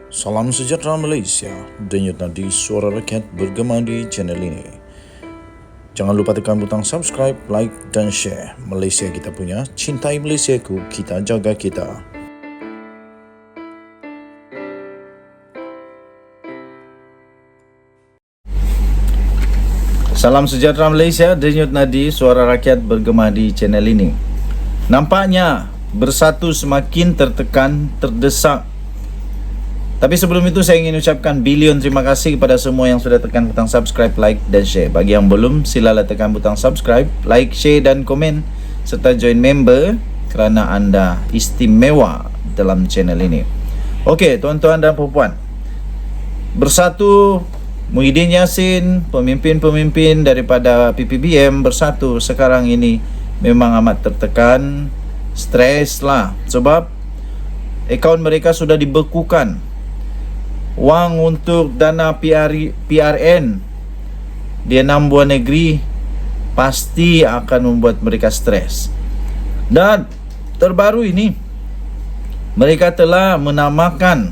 Salam sejahtera Malaysia, denyut nadi suara rakyat bergema di channel ini. Jangan lupa tekan butang subscribe, like dan share. Malaysia kita punya, cintai Malaysiaku, kita jaga kita. Salam sejahtera Malaysia, denyut nadi suara rakyat bergema di channel ini. Nampaknya Bersatu semakin tertekan, terdesak. Tapi sebelum itu saya ingin ucapkan bilion terima kasih kepada semua yang sudah tekan butang subscribe, like dan share. Bagi yang belum, silalah tekan butang subscribe, like, share dan komen serta join member kerana anda istimewa dalam channel ini. Okey, tuan-tuan dan puan-puan. Bersatu, Muhyiddin Yassin, pemimpin-pemimpin daripada PPBM Bersatu sekarang ini memang amat tertekan, stres lah sebab akaun mereka sudah dibekukan. Wang untuk dana PRN di 6 buah negeri pasti akan membuat mereka stres. Dan terbaru ini mereka telah menamakan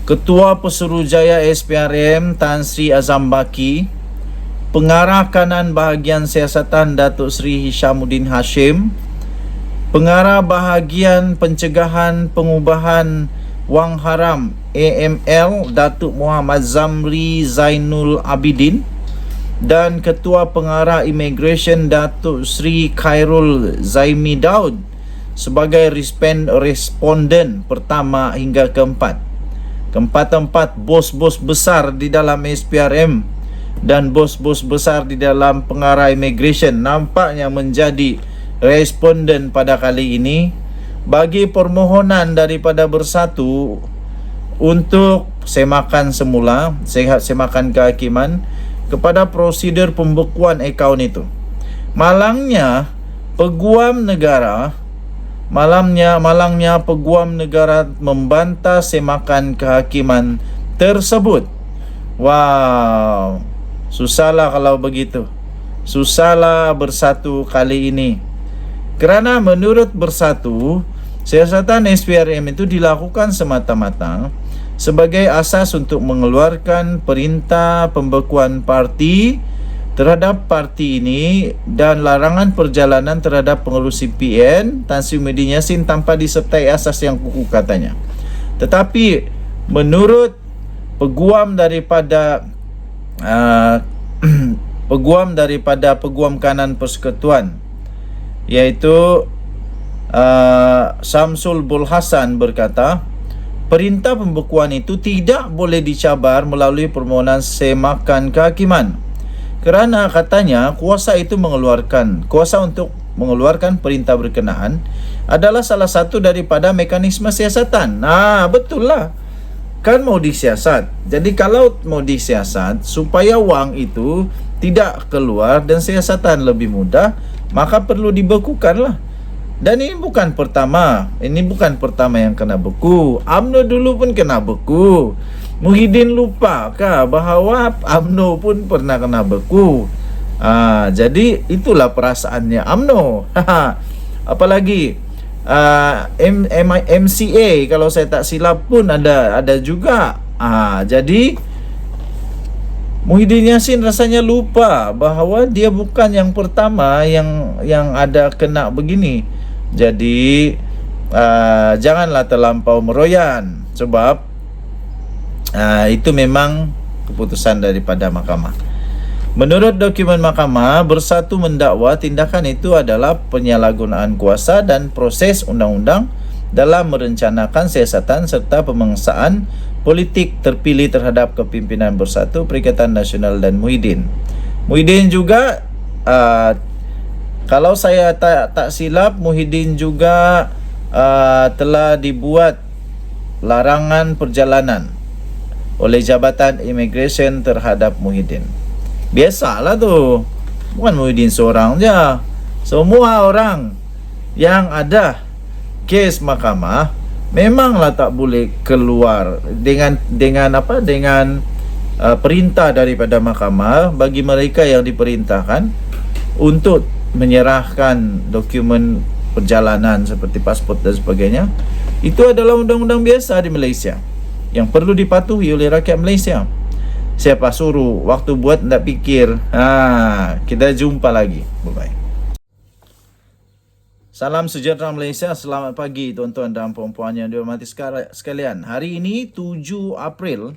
Ketua Pesuruhjaya SPRM Tan Sri Azam Baki, Pengarah Kanan Bahagian Siasatan Datuk Seri Hishamuddin Hashim, Pengarah Bahagian Pencegahan Pengubahan Wang Haram AML Datuk Muhammad Zamri Zainul Abidin, dan Ketua Pengarah Immigration Datuk Sri Khairul Zaimi Daud sebagai responden pertama hingga keempat. Keempat-empat bos-bos besar di dalam SPRM dan bos-bos besar di dalam Pengarah Immigration nampaknya menjadi responden pada kali ini bagi permohonan daripada Bersatu untuk semakan semula, semakan kehakiman kepada prosedur pembekuan akaun itu. Malangnya peguam negara membantah semakan kehakiman tersebut. Wow, susahlah kalau begitu. Susahlah Bersatu kali ini. Kerana menurut Bersatu, siasatan SPRM itu dilakukan semata-mata sebagai asas untuk mengeluarkan perintah pembekuan parti terhadap parti ini dan larangan perjalanan terhadap pengerusi PN Tan Sri Muhyiddin Yassin tanpa disertai asas yang kukuh katanya. Tetapi menurut peguam daripada Peguam Kanan Persekutuan, iaitu Samsul Bul Hasan berkata, perintah pembekuan itu tidak boleh dicabar melalui permohonan semakan kehakiman. Kerana katanya kuasa untuk mengeluarkan perintah berkenaan adalah salah satu daripada mekanisme siasatan. Betul lah. Kan mau disiasat. Jadi kalau mau disiasat supaya wang itu tidak keluar dan siasatan lebih mudah, maka perlu dibekukan lah. Dan ini bukan pertama yang kena beku. UMNO dulu pun kena beku. Muhyiddin lupakah bahawa UMNO pun pernah kena beku? Jadi itulah perasaannya UMNO. Apalagi MCA kalau saya tak silap pun ada juga. Jadi Muhyiddin Yassin rasanya lupa bahawa dia bukan yang pertama yang ada kena begini. Jadi janganlah terlampau meroyan sebab itu memang keputusan daripada mahkamah. Menurut dokumen mahkamah, Bersatu mendakwa tindakan itu adalah penyalahgunaan kuasa dan proses undang-undang dalam merencanakan siasatan serta pemengsaan politik terpilih terhadap kepimpinan Bersatu, Perikatan Nasional dan Muhyiddin. Muhyiddin juga kalau saya tak silap, Muhyiddin juga telah dibuat larangan perjalanan oleh Jabatan Immigration terhadap Muhyiddin. Biasalah tu. Bukan Muhyiddin seorang je. Semua orang yang ada kes mahkamah memanglah tak boleh keluar dengan perintah daripada mahkamah bagi mereka yang diperintahkan untuk menyerahkan dokumen perjalanan seperti pasport dan sebagainya, itu adalah undang-undang biasa di Malaysia yang perlu dipatuhi oleh rakyat Malaysia. Siapa suruh waktu buat tak fikir. Kita jumpa lagi. Bye-bye. Salam sejahtera Malaysia. Selamat pagi tuan-tuan dan puan-puan yang dihormati sekalian. Hari ini 7 April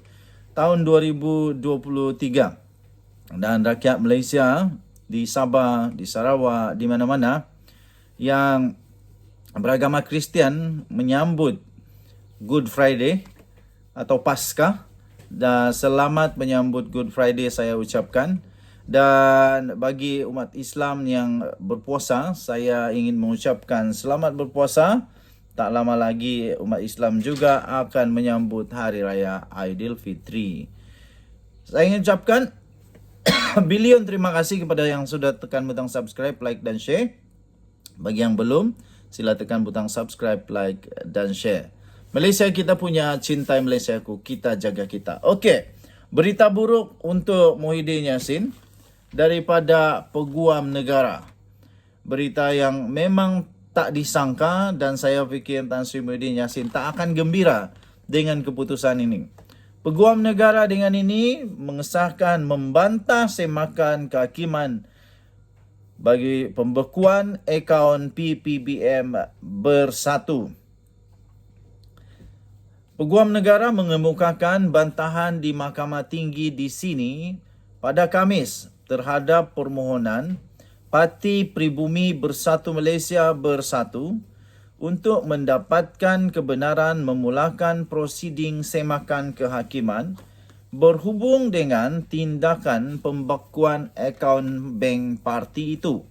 tahun 2023. Dan rakyat Malaysia di Sabah, di Sarawak, di mana-mana yang beragama Kristian menyambut Good Friday atau Paskah. Dan selamat menyambut Good Friday saya ucapkan. Dan bagi umat Islam yang berpuasa, saya ingin mengucapkan selamat berpuasa. Tak lama lagi umat Islam juga akan menyambut Hari Raya Aidilfitri. Saya ingin ucapkan bilion terima kasih kepada yang sudah tekan butang subscribe, like dan share. Bagi yang belum, sila tekan butang subscribe, like dan share. Malaysia kita punya, cintai Malaysiaku, kita jaga kita. Okey, berita buruk untuk Muhyiddin Yassin daripada Peguam Negara. Berita yang memang tak disangka dan saya fikir Tan Sri Muhyiddin Yassin tak akan gembira dengan keputusan ini. Peguam Negara dengan ini mengesahkan membantah semakan kehakiman bagi pembekuan akaun PPBM Bersatu. Peguam Negara mengemukakan bantahan di Mahkamah Tinggi di sini pada Khamis terhadap permohonan Parti Pribumi Bersatu Malaysia Bersatu untuk mendapatkan kebenaran memulakan prosiding semakan kehakiman berhubung dengan tindakan pembekuan akaun bank parti itu.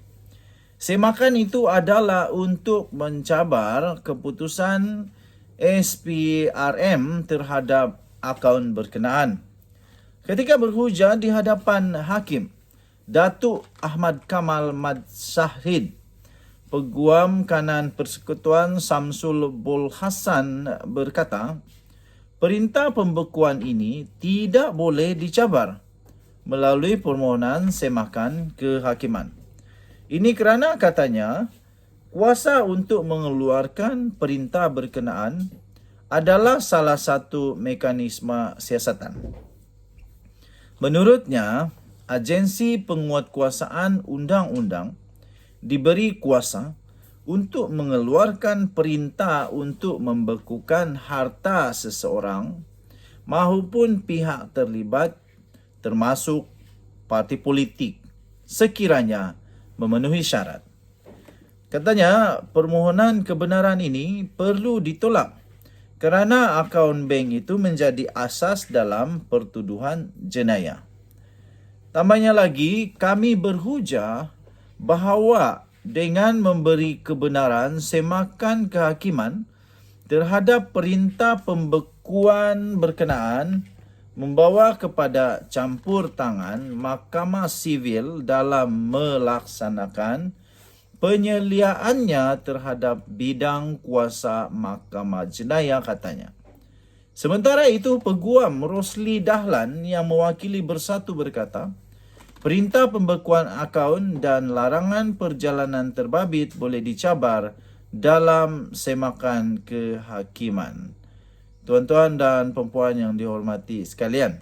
Semakan itu adalah untuk mencabar keputusan SPRM terhadap akaun berkenaan. Ketika berhujah di hadapan Hakim Datuk Ahmad Kamal Mad Shahid, Peguam Kanan Persekutuan Samsul Bul Hassan berkata, perintah pembekuan ini tidak boleh dicabar melalui permohonan semakan kehakiman. Ini kerana katanya, kuasa untuk mengeluarkan perintah berkenaan adalah salah satu mekanisme siasatan. Menurutnya, agensi penguatkuasaan undang-undang diberi kuasa untuk mengeluarkan perintah untuk membekukan harta seseorang maupun pihak terlibat termasuk parti politik sekiranya memenuhi syarat. Katanya permohonan kebenaran ini perlu ditolak kerana akaun bank itu menjadi asas dalam pertuduhan jenayah. Tambahnya lagi, kami berhujah bahawa dengan memberi kebenaran semakan kehakiman terhadap perintah pembekuan berkenaan membawa kepada campur tangan Mahkamah Sivil dalam melaksanakan penyeliaannya terhadap bidang kuasa Mahkamah Jenayah, katanya. Sementara itu, Peguam Rosli Dahlan yang mewakili Bersatu berkata, perintah pembekuan akaun dan larangan perjalanan terbabit boleh dicabar dalam semakan kehakiman. Tuan-tuan dan puan-puan yang dihormati sekalian,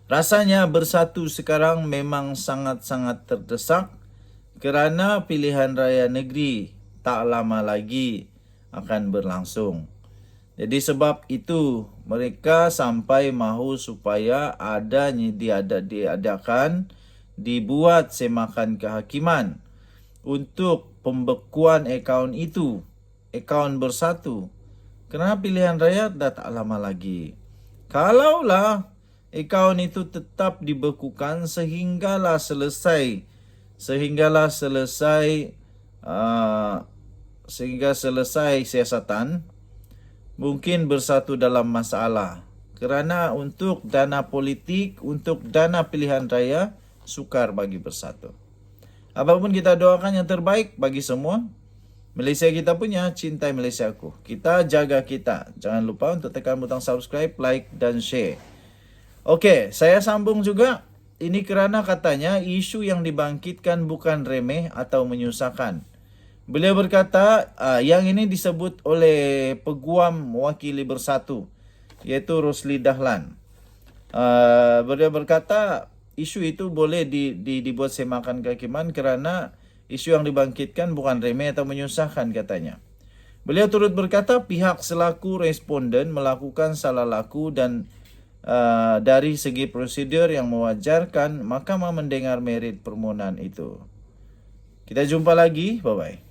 rasanya Bersatu sekarang memang sangat-sangat terdesak kerana pilihan raya negeri tak lama lagi akan berlangsung. Jadi sebab itu mereka sampai mahu supaya dibuat semakan kehakiman untuk pembekuan akaun itu, akaun Bersatu. Kerana pilihan raya dah tak lama lagi. Kalaulah akaun itu tetap dibekukan sehinggalah selesai siasatan, mungkin Bersatu dalam masalah. Kerana untuk dana politik, untuk dana pilihan raya, sukar bagi Bersatu. Apapun kita doakan yang terbaik bagi semua. Malaysia kita punya, cintai Malaysiaku. Kita jaga kita. Jangan lupa untuk tekan butang subscribe, like dan share. Okey, saya sambung juga. Ini kerana katanya isu yang dibangkitkan bukan remeh atau menyusahkan. Beliau berkata, yang ini disebut oleh Peguam Mewakili Bersatu, yaitu Rosli Dahlan. Beliau berkata, isu itu boleh dibuat semakan kehakiman kerana isu yang dibangkitkan bukan remeh atau menyusahkan, katanya. Beliau turut berkata pihak selaku responden melakukan salah laku dan dari segi prosedur yang mewajarkan, mahkamah mendengar merit permohonan itu. Kita jumpa lagi, bye-bye.